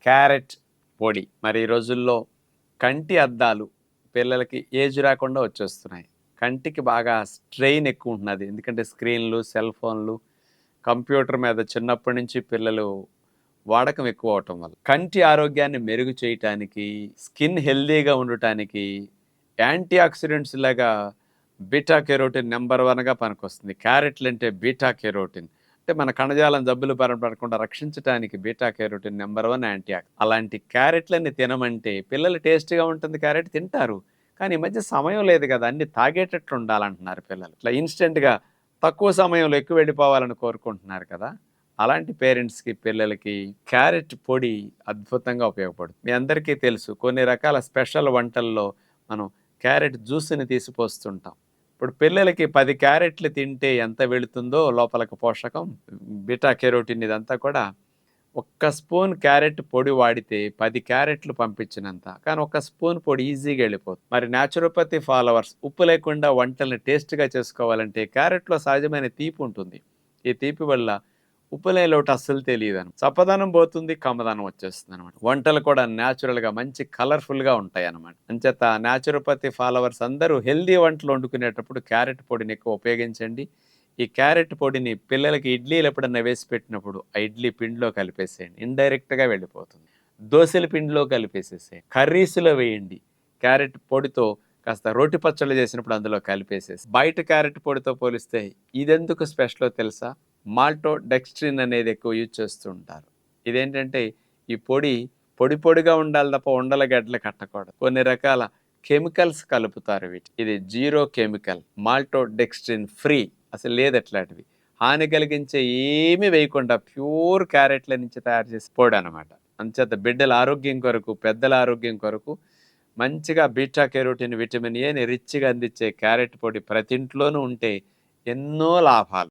Carrot పొడి. మరి ఈ రోజుల్లో కంటి అద్దాలు పిల్లలకి ఏజ్ రాకుండా వచ్చేస్తున్నాయి. కంటికి బాగా స్ట్రెయిన్ ఎక్కువ ఉంటున్నది. ఎందుకంటే స్క్రీన్‌లు, సెల్ ఫోన్‌లు, కంప్యూటర్ మీద చిన్నప్పటి నుంచి పిల్లలు వాడకం ఎక్కువ అవ్వటం వల్ల. కంటి ఆరోగ్యాన్ని మెరుగు చేయటానికి, స్కిన్ హెల్తీగా ఉండటానికి యాంటీ ఆక్సిడెంట్స్ లాగా బీటా కెరోటిన్ నంబర్ 1గా పనికొస్తుంది. క్యారెట్లంటే బీటా కెరోటిన్. అంటే మన కణజాలం జబ్బులు బారిన పడకుండా రక్షించటానికి బీటా కెరోటిన్ నంబర్ 1 అలాంటి క్యారెట్‌లని తినమంటే పిల్లలు టేస్టీగా ఉంటుంది క్యారెట్ తింటారు. కానీ ఈ మధ్య సమయం లేదు గదా! అన్నీ తాగేటట్లు ఉండాలంటున్నారు పిల్లలు. ఇట్లా ఇన్‌స్టంట్‌గా తక్కువ సమయంలో ఎక్కువ వెళ్ళిపోవాలని కోరుకుంటున్నారు కదా! అలాంటి పేరెంట్స్‌కి, పిల్లలకి క్యారెట్ పొడి అద్భుతంగా ఉపయోగపడుతుంది. మీ అందరికీ తెలుసు కొన్ని రకాల స్పెషల్ వంటల్లో మనం క్యారెట్ జ్యూస్‌ని తీసి పోస్తుంటాం. ఇప్పుడు పిల్లలకి 10 క్యారెట్లు తింటే ఎంత వెళుతుందో లోపలికి పోషకం, బీటా కెరోటిన్ ఇదంతా కూడా ఒక్క స్పూన్ క్యారెట్ పొడి వాడితే 10 క్యారెట్లు పంపించినంత. కానీ ఒక్క స్పూన్ పొడి ఈజీగా వెళ్ళిపోతుంది. మరి న్యాచురోపతి ఫాలోవర్స్ ఉప్పు లేకుండా వంటల్ని టేస్ట్‌గా చేసుకోవాలంటే క్యారెట్‌లో సహజమైన తీపి ఉంటుంది. ఈ తీపి వల్ల ఉప్పు లేని లోటు అస్సలు తెలీదనమాట. చప్పదనం పోతుంది, కమ్మదనం వచ్చేస్తుందనమాట. వంటలు కూడా న్యాచురల్‌గా మంచి కలర్‌ఫుల్‌గా ఉంటాయనమాట. అంచేత న్యాచురోపతి ఫాలోవర్స్ అందరూ హెల్తీ వంటలు వండుకునేటప్పుడు క్యారెట్ పొడిని ఎక్కువ ఉపయోగించండి. ఈ క్యారెట్ పొడిని పిల్లలకి ఇడ్లీలు ఎప్పుడన్నా వేసి పెట్టినప్పుడు ఆ ఇడ్లీ పిండిలో కలిపేసేయండి. ఇండైరెక్ట్‌గా వెళ్ళిపోతుంది. దోసల పిండిలో కలిపేసేసేయండి. కర్రీస్‌లో వేయండి. క్యారెట్ పొడితో కాస్త రోటి పచ్చళ్ళు చేసినప్పుడు అందులో కలిపేసేసి. బయట క్యారెట్ పొడితో పోలిస్తే ఇదెందుకు స్పెషలో తెలుసా? మాల్టోడెక్స్ట్రిన్ అనేది ఎక్కువ యూజ్ చేస్తూ ఉంటారు. ఇదేంటంటే ఈ పొడి పొడిగా ఉండాలి తప్ప ఉండల గడ్డలు కట్టకూడదు. కొన్ని రకాల కెమికల్స్ కలుపుతారు ఇది జీరో కెమికల్ మాల్టోడెక్స్ట్రిన్ ఫ్రీ అసలు లేదు అట్లాంటివి. హాని కలిగించే ఏమీ వేయకుండా ప్యూర్ క్యారెట్ల నుంచి తయారు చేసి పొడి అనమాట. అంచేత బిడ్డల ఆరోగ్యం కొరకు, పెద్దల ఆరోగ్యం కొరకు మంచిగా బీటా కెరోటిన్, విటమిన్ ఏని రిచ్‌గా అందించే క్యారెట్ పొడి ప్రతి ఇంట్లోనూ ఉంటే ఎన్నో లాభాలు.